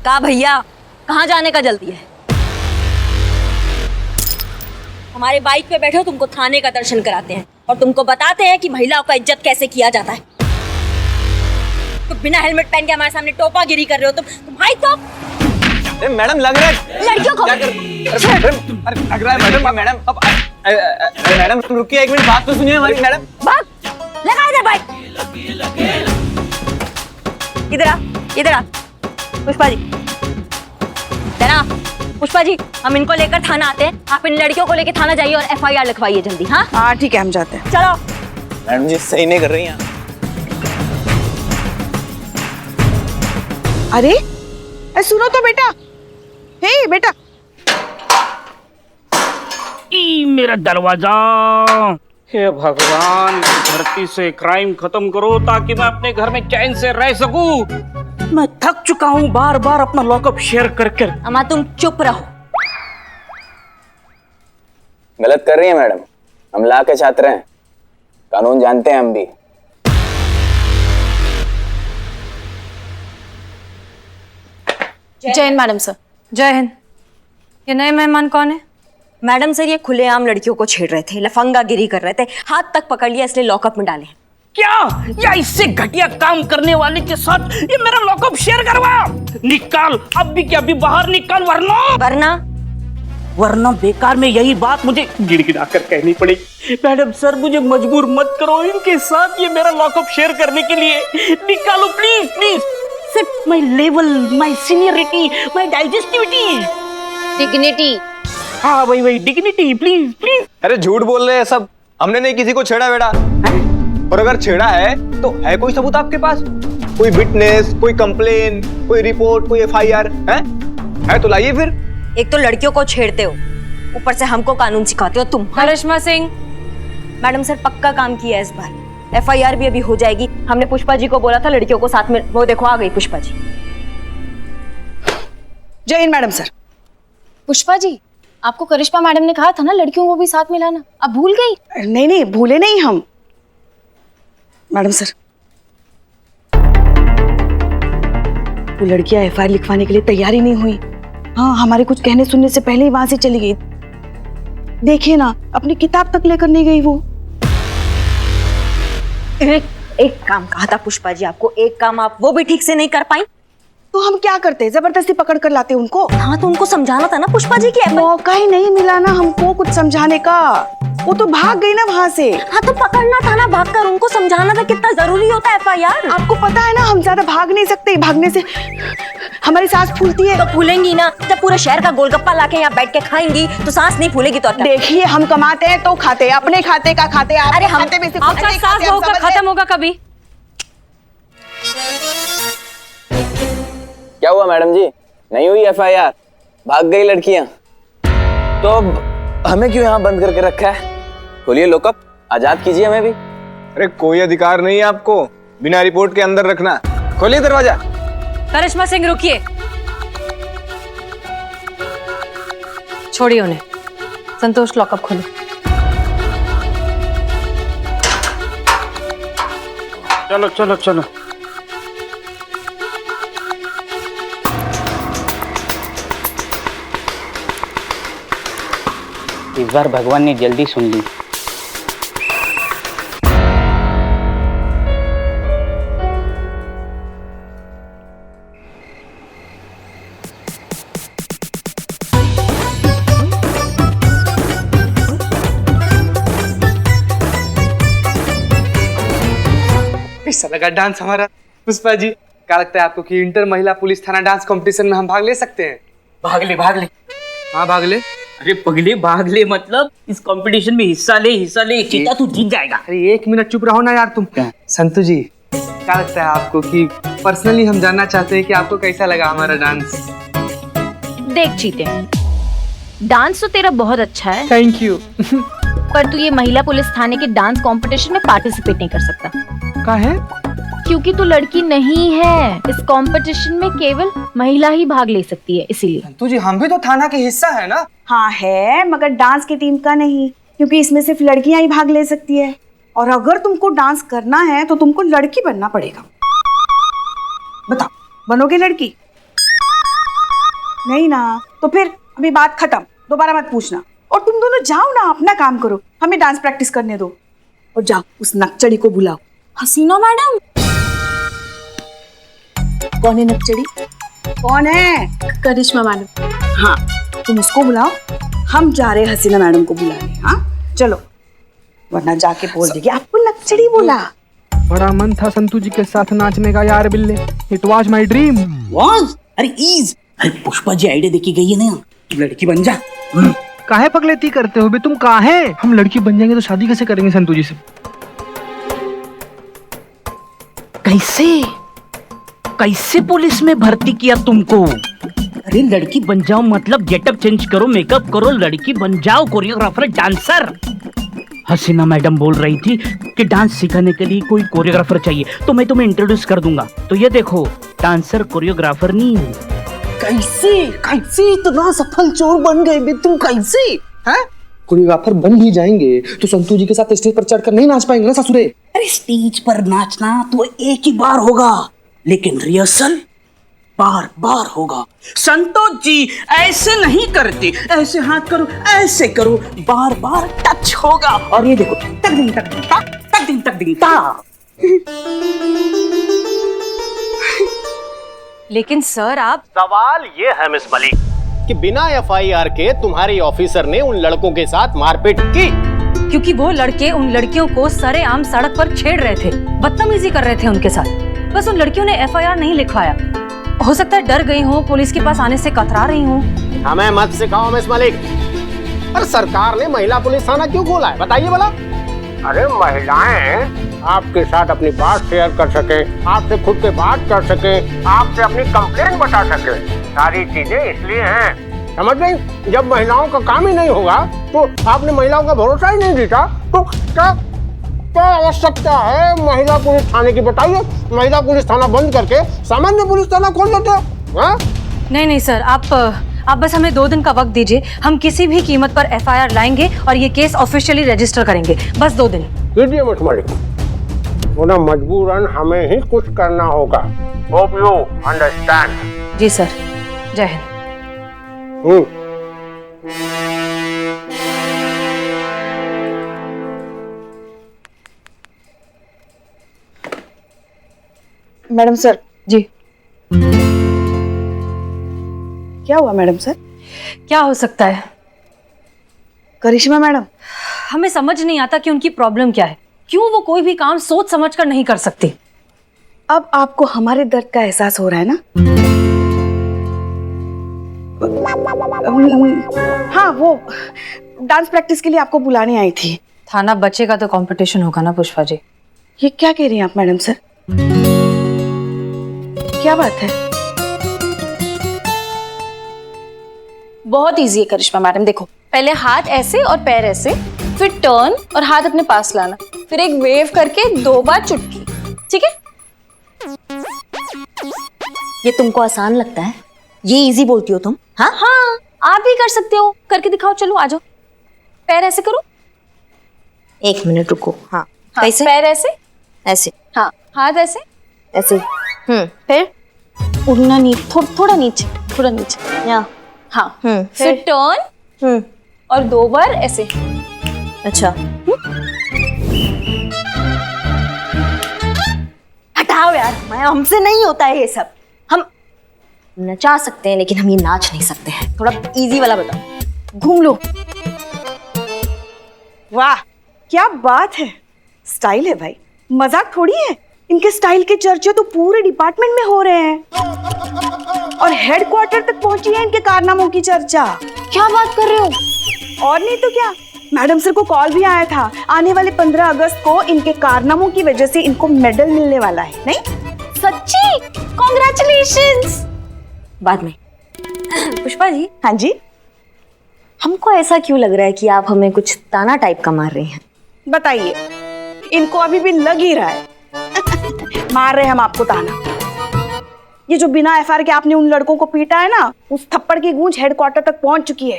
Speaker 3: का भैया, कहाँ जाने का जल्दी है? हमारे बाइक पे बैठो, तुमको थाने का दर्शन कराते हैं और तुमको बताते हैं कि महिलाओं का इज्जत कैसे किया जाता है। तो बिना हेलमेट पहन के हमारे सामने टोपागिरी कर रहे हो तुम भाई। तो
Speaker 5: अरे मैडम लग रहा है
Speaker 3: लड़कियों को
Speaker 5: अरे लग रहा है मैडम। मैडम अब अरे मैडम रुकिए एक मिनट, बात तो सुनिए हमारी। मैडम
Speaker 3: भाग, लगा इधर बाइक। इधर आ, इधर आ। पुष्पा जी, देना पुष्पा जी, हम इनको लेकर थाना आते हैं, आप इन लड़कियों को लेकर थाना जाइए और FIR लिखवाइए जल्दी। हाँ
Speaker 7: हाँ ठीक है, हम जाते हैं।
Speaker 3: चलो।
Speaker 5: मैडम जी सही नहीं कर रही हैं।
Speaker 7: अरे सुनो तो बेटा, हे बेटा।
Speaker 4: ई मेरा दरवाजा। हे भगवान, धरती से क्राइम खत्म करो ताकि मैं अपने घर में चैन से रह सकूं। मैं थक चुका हूँ बार बार अपना लॉकअप शेयर करके।
Speaker 3: अम्मा तुम चुप रहो।
Speaker 5: गलत कर रही है मैडम, हम ला के छात्र हैं, कानून जानते हैं हम भी।
Speaker 2: जय हिंद मैडम सर।
Speaker 8: जय हिंद। ये नए मेहमान कौन है?
Speaker 3: मैडम सर, ये खुलेआम लड़कियों को छेड़ रहे थे, लफंगागिरी कर रहे थे, हाथ तक पकड़ लिया, इसलिए लॉकअप में डाले।
Speaker 4: क्या या इससे घटिया काम करने वाले के साथ ये मेरा लॉकअप शेयर करवा? निकाल, अभी के अभी बाहर निकाल, वरना बेकार में यही बात मुझे गिड़गिड़ा कर कहनी पड़ेगी। मैडम सर, मुझे मजबूर मत करो इनके साथ ये मेरा लॉकअप शेयर करने के लिए। निकालो प्लीज प्लीज। सिर्फ my level, my seniority, my digestivity,
Speaker 2: dignity.
Speaker 4: हाँ वही डिग्निटी, प्लीज प्लीज।
Speaker 11: अरे झूठ बोल रहे हैं सब, हमने नहीं किसी को छेड़ा बेटा। और अगर छेड़ा है तो है कोई सबूत आपके पास? कोई विटनेस, कोई कंप्लेन, कोई रिपोर्ट, कोई FIR है तो लाइए फिर।
Speaker 3: एक तो लड़कियों को छेड़ते हो, ऊपर से हमको कानून सिखाते हो तुम।
Speaker 8: करिश्मा सिंह।
Speaker 3: मैडम सर, पक्का काम किया है इस बार, FIR भी अभी हो जाएगी। हमने पुष्पा जी को बोला था लड़कियों को साथ में, वो देखो आ गई पुष्पा जी।
Speaker 7: जय हिंद मैडम सर।
Speaker 2: पुष्पा जी, आपको करिश्मा मैडम ने कहा था ना लड़कियों को भी साथ में लाना, अब भूल गई?
Speaker 7: नहीं भूले नहीं हम। मैडम सर, वो लड़कियां FIR लिखवाने के लिए तैयार ही नहीं हुई। हाँ, हमारे कुछ कहने सुनने से पहले ही वहां से चली गई। देखिए ना, अपनी किताब तक लेकर नहीं गई वो।
Speaker 3: एक काम कहा था पुष्पा जी आपको, एक काम आप वो भी ठीक से नहीं कर पाई,
Speaker 7: तो हम क्या करते? जबरदस्ती पकड़ कर लाते उनको।
Speaker 3: हाँ तो उनको समझाना था ना पुष्पा जी की।
Speaker 7: मौका ही नहीं मिला ना हमको कुछ समझाने का, वो तो भाग गई ना वहाँ से।
Speaker 3: हाँ तो पकड़ना था ना, भागकर उनको समझाना था कितना जरूरी होता है FIR।
Speaker 7: आपको पता है ना, हम ज्यादा भाग नहीं सकते, भागने से हमारी सांस फूलती है।
Speaker 3: तो फूलेंगी ना, जब पूरे शहर का गोलगप्पा लाके यहाँ बैठ के खाएंगी तो सांस नहीं फूलेगी। तो
Speaker 7: देखिए, हम कमाते हैं तो खाते हैं, अपने खाते का खाते हैं।
Speaker 3: अरे हम
Speaker 7: खाते में से
Speaker 8: आपका सास बहू का खत्म होगा कभी?
Speaker 5: क्या हुआ मैडम जी, नहीं हुई FIR? भाग गई लड़कियां तो हमें क्यों यहाँ बंद करके रखा है? खोलिए लॉकअप, आजाद कीजिए हमें भी।
Speaker 11: अरे कोई अधिकार नहीं है आपको बिना रिपोर्ट के अंदर रखना। खोलिए दरवाजा।
Speaker 8: करिश्मा सिंह रुकिए, छोड़िए उन्हें। संतोष, लॉकअप खोलो।
Speaker 4: चलो चलो चलो। इस बार भगवान ने जल्दी सुन ली।
Speaker 6: कैसा लगा डांस हमारा? पुष्पा जी, क्या लगता है आपको कि इंटर महिला पुलिस थाना डांस कंपटीशन में हम भाग ले सकते हैं?
Speaker 4: भाग ले।
Speaker 6: हाँ भाग ले।
Speaker 4: अरे पगले, भाग ले मतलब इस कंपटीशन में हिस्सा ले, चीता तू जीत जाएगा।
Speaker 6: अरे एक मिनट चुप रहो ना यार तुम। संतु जी, क्या लगता है आपको कि पर्सनली हम जानना चाहते हैं कि आपको कैसा लगा हमारा डांस?
Speaker 2: देख चीते, डांस तो तेरा बहुत अच्छा है,
Speaker 6: थैंक यू।
Speaker 2: पर तू ये महिला पुलिस थाने के डांस कंपटीशन में पार्टिसिपेट नहीं कर सकता।
Speaker 6: क्या है?
Speaker 2: क्योंकि तू लड़की नहीं है। इस कंपटीशन में केवल महिला ही भाग ले सकती है, इसीलिए।
Speaker 6: संतु जी, हम भी तो थाना के हिस्सा है ना।
Speaker 7: हाँ है, मगर डांस की टीम का नहीं, क्योंकि इसमें सिर्फ लड़कियां ही भाग ले सकती है। और अगर तुमको डांस करना है तो तुमको लड़की बनना पड़ेगा। बताओ, बनोगे लड़की? नहीं ना, तो फिर अभी बात खत्म, दोबारा मत पूछना। और तुम दोनों जाओ ना, अपना काम करो, हमें डांस प्रैक्टिस करने दो। और जाओ, उस नक्चड़ी को बुलाओ।
Speaker 2: हसीना मैडम?
Speaker 7: कौन है नक्चड़ी? कौन है?
Speaker 2: करिश्मा मैडम।
Speaker 7: हाँ, तुम उसको बुलाओ, हम जा रहे हैं हसीना मैडम को बुलाने। हाँ चलो, वरना जाके बोल देगी आपको नक्चड़ी बोला।
Speaker 6: बड़ा मन था संतु जी के साथ नाचने का यार बिल्ले। It was my dream.
Speaker 4: Was? अरे पुष्पा जी आइडिया देखी गई है ना, लड़की बन जा।
Speaker 6: काहे पगलेती करते हो बे, तुम काहे? हम लड़की बन जाएंगे तो शादी कैसे करेंगे संतू जी से?
Speaker 4: कैसे कैसे पुलिस में भर्ती किया तुमको? अरे लड़की बन जाओ मतलब गेटअप चेंज करो, मेकअप करो, लड़की बन जाओ, कोरियोग्राफर, डांसर। हसीना मैडम बोल रही थी कि डांस सिखाने के लिए कोई कोरियोग्राफर चाहिए, तो मैं तुम्हें इंट्रोड्यूस कर दूंगा। तो ये देखो, डांसर कोरियोग्राफर नहीं।
Speaker 9: कैसे कैसे इतना सफल चोर बन गए बे तुम, कैसे? हैं?
Speaker 6: कोरियोग्राफर बन भी जाएंगे तो संतू जी के साथ स्टेज पर चढ़कर नहीं नाच पाएंगे ना ससुरे।
Speaker 4: अरे स्टेज पर नाचना तो एक ही बार होगा, लेकिन रिहर्सल बार बार होगा। संतोष जी ऐसे नहीं करते, ऐसे हाथ करो, ऐसे करो, बार बार टच होगा। और ये देखो, तक दिन तक दिन ता, तक दिन तक दिन ता।
Speaker 8: लेकिन सर आप
Speaker 9: सवाल ये है मिस मलिक कि बिना एफआईआर के तुम्हारे ऑफिसर ने उन लड़कों के साथ मारपीट की,
Speaker 8: क्योंकि वो लड़के उन लड़कियों को सरेआम सड़क पर छेड़ रहे थे, बदतमीजी कर रहे थे उनके साथ। बस उन लड़कियों ने एफआईआर नहीं लिखवाया। हो सकता है डर गई हो, पुलिस के पास आने से कतरा रही हो।
Speaker 9: हमें मत सिखाओ मिस मलिक। अरे सरकार ने महिला पुलिस थाना क्यों खोला है, बताइए भला। अरे महिलाएं आपके साथ अपनी बात शेयर कर सके, आपसे खुद के बात कर सके, आपसे अपनी कंप्लेंट बता सके, सारी चीजें इसलिए हैं, समझ गई? जब महिलाओं का काम ही नहीं होगा तो आपने महिलाओं का भरोसा ही नहीं दिया, तो क्या क्या आवश्यकता है महिला पुलिस थाने की, बताइए? महिला पुलिस थाना बंद करके सामान्य पुलिस थाना खोल देते हैं।
Speaker 8: नहीं नहीं सर, आप बस हमें 2 दिन का वक्त दीजिए। हम किसी भी कीमत पर एफआईआर लाएंगे और ये केस ऑफिशियली रजिस्टर करेंगे। बस 2 दिन
Speaker 9: कीजिए मिस मलिक, उन्हें मजबूरन हमें ही कुछ करना होगा। Hope you understand.
Speaker 8: जी सर, जय हिंद।
Speaker 7: Madam sir.
Speaker 8: जी
Speaker 7: क्या हुआ मैडम सर?
Speaker 8: क्या हो सकता है?
Speaker 7: करिश्मा मैडम,
Speaker 8: हमें समझ नहीं आता कि उनकी प्रॉब्लम क्या है, क्यों वो कोई भी काम सोच समझ कर नहीं कर सकती।
Speaker 7: अब आपको हमारे दर्द का एहसास हो रहा है ना? हाँ, वो डांस प्रैक्टिस के लिए आपको बुलाने आई थी।
Speaker 8: थाना बचेगा तो कंपटीशन होगा ना पुष्पा जी।
Speaker 7: ये क्या कह रही हैं आप मैडम सर? क्या बात है?
Speaker 2: बहुत इजी है करिश्मा मैडम, देखो पहले हाथ ऐसे और पैर ऐसे, फिर टर्न और हाथ अपने पास लाना, फिर एक वेव करके 2 बार चुटकी, ठीक है?
Speaker 3: ये तुमको आसान लगता है? ये इजी बोलती हो तुम? हाँ
Speaker 2: हाँ, आप भी कर सकते हो, करके दिखाओ। चलो आ जाओ, पैर ऐसे करो।
Speaker 3: 1 मिनट रुको। हाँ,
Speaker 2: हाँ,
Speaker 3: कैसे?
Speaker 2: पैर ऐसे,
Speaker 3: ऐसे।
Speaker 2: हाँ, हाथ ऐसे
Speaker 3: ऐसे।
Speaker 2: फिर उड़ना नीचे, थोड़ा नीचे, थोड़ा नीचे,
Speaker 3: यहाँ।
Speaker 2: हाँ, फिर टर्न और 2 बार ऐसे।
Speaker 3: अच्छा, हटाओ यार, हमसे नहीं होता है ये सब। हम नचा सकते हैं लेकिन हम ये नाच नहीं सकते हैं। थोड़ा इजी वाला बताओ। घूम लो।
Speaker 7: वाह, क्या बात है, स्टाइल है भाई, मजाक थोड़ी है। इनके स्टाइल के चर्चे तो पूरे डिपार्टमेंट में हो रहे हैं और हेडक्वार्टर तक पहुंची है इनके कारनामों की चर्चा।
Speaker 2: क्या बात कर रहे हो?
Speaker 7: और नहीं तो क्या, मैडम सर को कॉल भी आया था, आने वाले 15 अगस्त को इनके कारनामों की वजह से इनको मेडल मिलने वाला है। नहीं
Speaker 2: सच्ची? कॉन्ग्रेचुलेशंस।
Speaker 3: बाद में। पुष्पा जी।
Speaker 7: हाँ जी।
Speaker 3: हमको ऐसा क्यों लग रहा है कि आप हमें कुछ ताना टाइप का मार रही हैं?
Speaker 7: बताइए, इनको अभी भी लग ही रहा है मार रहे हम आपको ताना। ये जो बिना एफआईआर के आपने उन लड़कों को पीटा है ना, उस थप्पड़ की गूंज हेडक्वार्टर तक पहुंच चुकी है।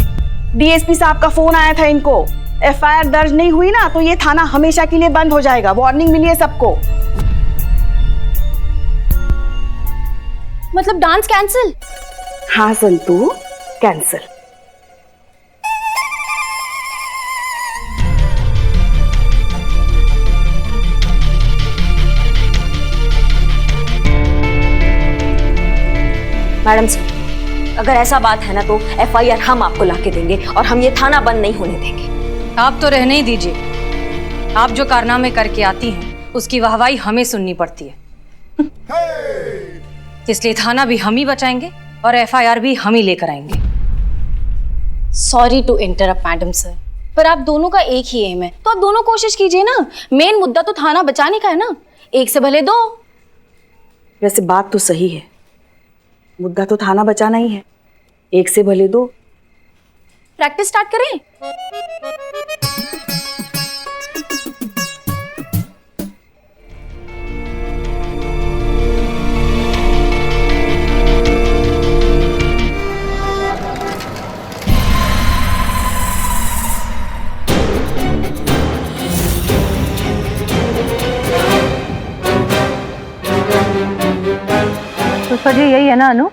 Speaker 7: डीएसपी साहब का फोन आया था इनको। एफआईआर दर्ज नहीं हुई ना तो ये थाना हमेशा के लिए बंद हो जाएगा। वार्निंग मिली है सबको।
Speaker 2: मतलब डांस कैंसिल?
Speaker 7: हाँ संतू, कैंसिल।
Speaker 3: मैडम सर, अगर ऐसा बात है ना तो एफआईआर हम आपको लाके देंगे और हम ये थाना बंद नहीं होने देंगे।
Speaker 8: आप तो रहने ही दीजिए। आप जो कारनामे करके आती हैं उसकी वाहवाही हमें सुननी पड़ती है। इसलिए थाना भी हम ही बचाएंगे और एफआईआर भी हम ही लेकर आएंगे।
Speaker 2: Sorry to interrupt madam sir, पर आप दोनों का एक ही एम है, तो आप दोनों कोशिश कीजिए ना। मेन मुद्दा तो थाना बचाने का है ना, एक से भले दो।
Speaker 7: वैसे बात तो सही है, मुद्दा तो थाना बचाना ही है, एक से भले दो।
Speaker 2: प्रैक्टिस स्टार्ट करें।
Speaker 8: पुष्पा जी यही है ना अनु?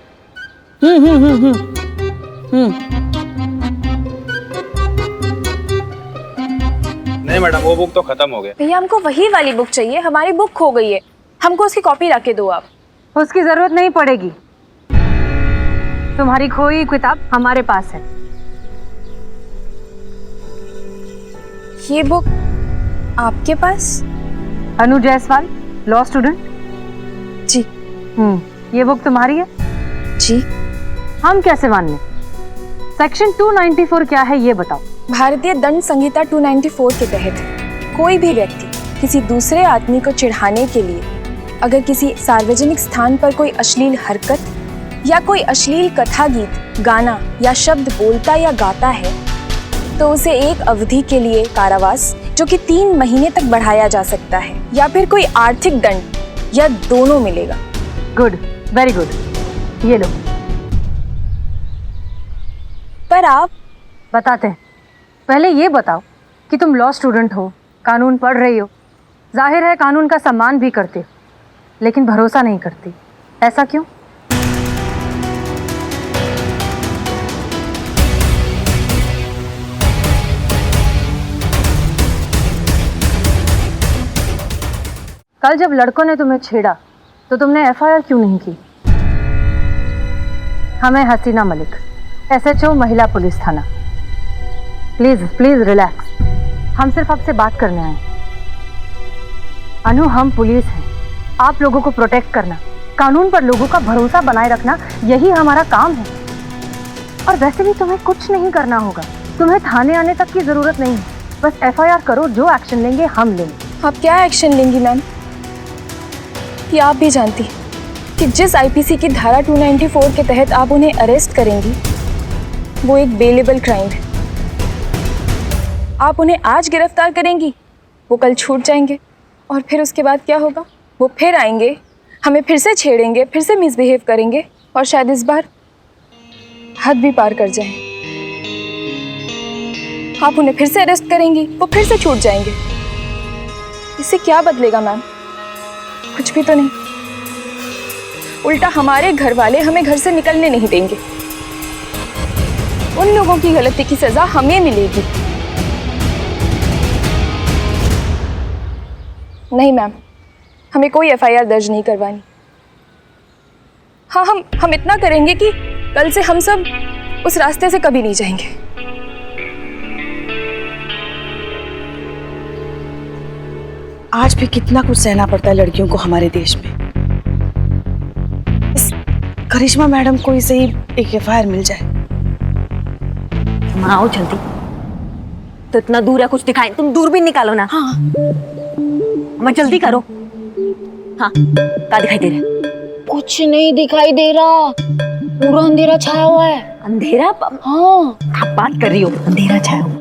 Speaker 11: नहीं मैडम, वो बुक तो खत्म हो गया।
Speaker 2: भैया हमको वही वाली बुक चाहिए, हमारी बुक खो गई है, हमको उसकी कॉपी ला के दो आप।
Speaker 8: उसकी जरूरत नहीं पड़ेगी, तुम्हारी खोई किताब हमारे पास है।
Speaker 2: ये बुक आपके पास?
Speaker 8: अनु जायसवाल, लॉ स्टूडेंट।
Speaker 2: जी।
Speaker 8: ये बुक तुम्हारी है?
Speaker 2: जी।
Speaker 8: हम कैसे मान लें? सेक्शन 294 क्या है ये बताओ।
Speaker 12: भारतीय दंड संहिता 294 के तहत कोई भी व्यक्ति किसी दूसरे आदमी को चिढ़ाने के लिए अगर किसी सार्वजनिक स्थान पर कोई अश्लील हरकत या कोई अश्लील कथा गीत, गाना या शब्द बोलता या गाता है तो उसे एक अवधि के लिए कारावास जो कि 3 महीने तक बढ़ाया जा सकता है या फिर कोई आर्थिक दंड या दोनों मिलेगा।
Speaker 8: Good, very good. ये लो।
Speaker 12: पर आप
Speaker 8: बताते हैं। पहले ये बताओ कि तुम लॉ स्टूडेंट हो, कानून पढ़ रही हो, जाहिर है कानून का सम्मान भी करते हो, लेकिन भरोसा नहीं करती। ऐसा क्यों? कल जब लड़कों ने तुम्हें छेड़ा तो तुमने एफआईआर क्यों नहीं की? हमें हसीना मलिक, एसएचओ महिला पुलिस थाना। प्लीज प्लीज रिलैक्स, हम सिर्फ आपसे बात करने आए। अनु, हम पुलिस हैं, आप लोगों को प्रोटेक्ट करना, कानून पर लोगों का भरोसा बनाए रखना, यही हमारा काम है। और वैसे भी तुम्हें कुछ नहीं करना होगा, तुम्हें थाने आने तक की जरूरत नहीं है, बस एफआईआर करो, जो एक्शन लेंगे हम लेंगे।
Speaker 12: आप क्या एक्शन लेंगी मैम? ये आप भी जानती हैं कि जिस आईपीसी की धारा 294 के तहत आप उन्हें अरेस्ट करेंगी वो एक बेलेबल क्राइम है। आप उन्हें आज गिरफ्तार करेंगी, वो कल छूट जाएंगे और फिर उसके बाद क्या होगा? वो फिर आएंगे, हमें फिर से छेड़ेंगे, फिर से मिसबिहेव करेंगे और शायद इस बार हद भी पार कर जाएं। आप उन्हें फिर से अरेस्ट करेंगी, वो फिर से छूट जाएंगे। इससे क्या बदलेगा मैम? कुछ भी तो नहीं। उल्टा हमारे घर वाले हमें घर से निकलने नहीं देंगे। उन लोगों की गलती की सजा हमें मिलेगी। नहीं मैम, हमें कोई एफआईआर दर्ज नहीं करवानी। हाँ, हम इतना करेंगे कि कल से हम सब उस रास्ते से कभी नहीं जाएंगे।
Speaker 7: आज भी कितना कुछ सहना पड़ता है लड़कियों को हमारे देश में। इस करिश्मा मैडम को इसे ही एक एफआईआर मिल जाए।
Speaker 3: आओ जल्दी, तो इतना दूर है, कुछ दिखाएं। तुम दूरबीन निकालो ना।
Speaker 2: हाँ।
Speaker 3: मैं जल्दी करो। हाँ, क्या दिखाई दे रहा है?
Speaker 2: कुछ नहीं दिखाई दे रहा, पूरा अंधेरा छाया हुआ है।
Speaker 3: अंधेरा?
Speaker 2: हाँ।
Speaker 3: आप बात कर रही हो, अंधेरा छाया हुआ।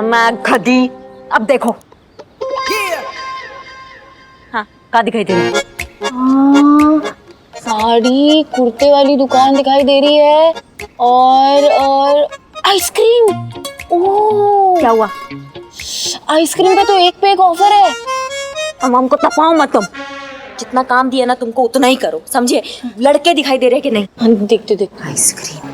Speaker 3: मैं खदी, अब देखो। हाँ, क्या दिखाई दे रहा है?
Speaker 2: साड़ी कुर्ते वाली दुकान दिखाई दे रही है और आइसक्रीम। ओह,
Speaker 3: क्या हुआ?
Speaker 2: आइसक्रीम पे तो एक पे एक ऑफर है।
Speaker 3: हमको तपाओ मत तुम, जितना काम दिया ना तुमको उतना ही करो, समझे? लड़के दिखाई दे रहे कि नहीं?
Speaker 2: हाँ, दिखते
Speaker 3: आइसक्रीम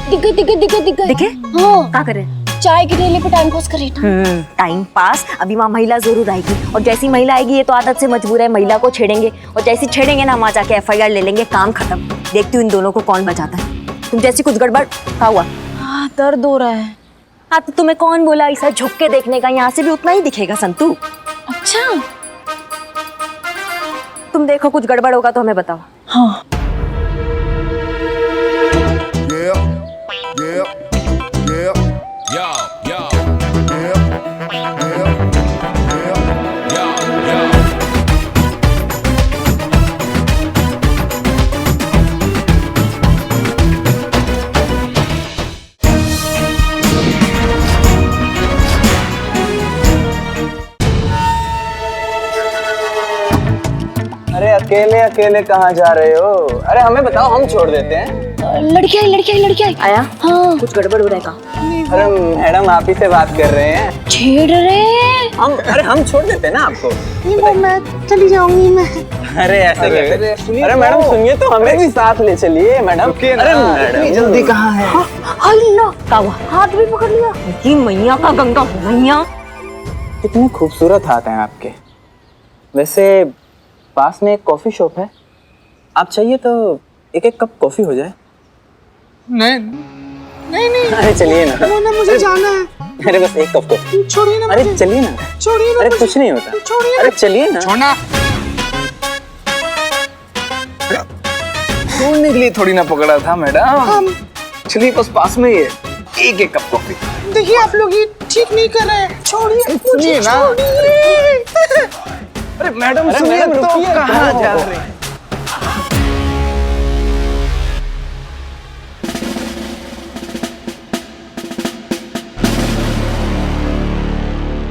Speaker 2: दिखे। हाँ,
Speaker 3: क्या करे?
Speaker 2: चाय के ठेले पे टाइम पास कर रही थी।
Speaker 3: Time pass? अभी वहाँ महिला जरूर आएगी, और जैसी महिला आएगी ये तो आदत से मजबूर है, महिला को छेड़ेंगे, और जैसी छेड़ेंगे ना वहाँ जाके एफआईआर ले लेंगे, काम खत्म। देखती हूँ इन दोनों को कौन बचाता है। तुम जैसी कुछ गड़बड़। क्या हुआ?
Speaker 2: हाँ, दर्द हो रहा है।
Speaker 3: हाँ, तो तुम्हें कौन बोला ऐसा झुक के देखने का? यहाँ से भी उतना ही दिखेगा संतू।
Speaker 2: अच्छा,
Speaker 3: तुम देखो, कुछ गड़बड़ होगा तो हमें बताओ।
Speaker 2: हाँ।
Speaker 11: अरे अकेले अकेले कहाँ जा रहे हो? अरे हमें बताओ, हम छोड़ देते हैं।
Speaker 3: लड़की आई आया। हाँ कुछ गड़बड़ हो रहेगा।
Speaker 11: अरे मैडम आप ही से बात कर रहे हैं।
Speaker 3: छेड़ रहे हैं
Speaker 11: हम छोड़ देते हैं ना आपको।
Speaker 7: मैं चली जाऊंगी मैं।
Speaker 11: अरे ऐसे कैसे? अरे मैडम सुनिए तो, हमें भी साथ ले चलिए मैडम। अरे मैडम जल्दी कहाँ है?
Speaker 3: हाथ भी पकड़ लिया। जी मैया का गंगा मैया।
Speaker 11: कितने खूबसूरत हाथ हैं आपके। वैसे पास में एक कॉफी शॉप है, आप चाहिए तो एक एक कप कॉफी हो जाए।
Speaker 6: नहीं
Speaker 11: अरे चलिए ना।
Speaker 7: ना मुझे जाना है।
Speaker 11: अरे बस एक कप कॉफी।
Speaker 7: छोड़िए ना।
Speaker 11: अरे चलिए ना।
Speaker 7: छोड़िए ना।
Speaker 11: अरे कुछ नहीं होता।
Speaker 7: छोड़िए।
Speaker 11: अरे चलिए ना।
Speaker 6: छोड़ना। छोड़ने के लिए थोड़ी ना पकड़ा था मैडम। चलिए बस पास में ही है, एक एक कप कॉफी।
Speaker 7: देखिए आप लोग ये ठीक नहीं कर रहे हैं। छोड़िए
Speaker 6: सुनिए ना। अरे मैडम सुनिए तो, कहाँ जा रहे हैं?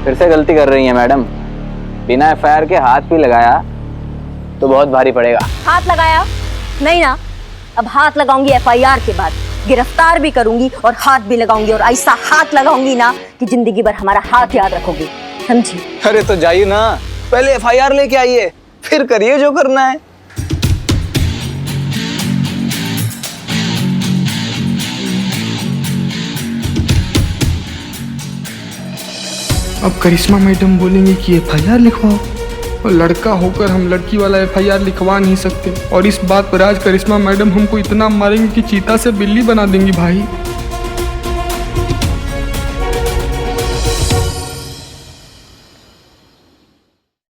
Speaker 11: फिर से गलती कर रही हैं मैडम। बिना एफआईआर के हाथ भी लगाया तो बहुत भारी पड़ेगा।
Speaker 3: हाथ लगाया नहीं ना, अब हाथ लगाऊंगी एफआईआर के बाद, गिरफ्तार भी करूंगी और हाथ भी लगाऊंगी, और ऐसा हाथ लगाऊंगी ना कि जिंदगी भर हमारा हाथ याद रखोगे, समझी?
Speaker 11: अरे तो जाइए ना, पहले एफआईआर लेके आइए, फिर करिए जो करना है।
Speaker 6: अब करिश्मा मैडम बोलेंगे कि एफआईआर लिखवाओ, और लड़का होकर हम लड़की वाला एफआईआर लिखवा नहीं सकते, और इस बात पर आज करिश्मा मैडम हमको इतना मारेंगे कि चीता से बिल्ली बना देंगी भाई।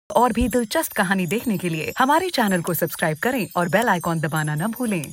Speaker 13: और भी दिलचस्प कहानी देखने के लिए हमारे चैनल को सब्सक्राइब करें और बेल आइकॉन दबाना न भूलें।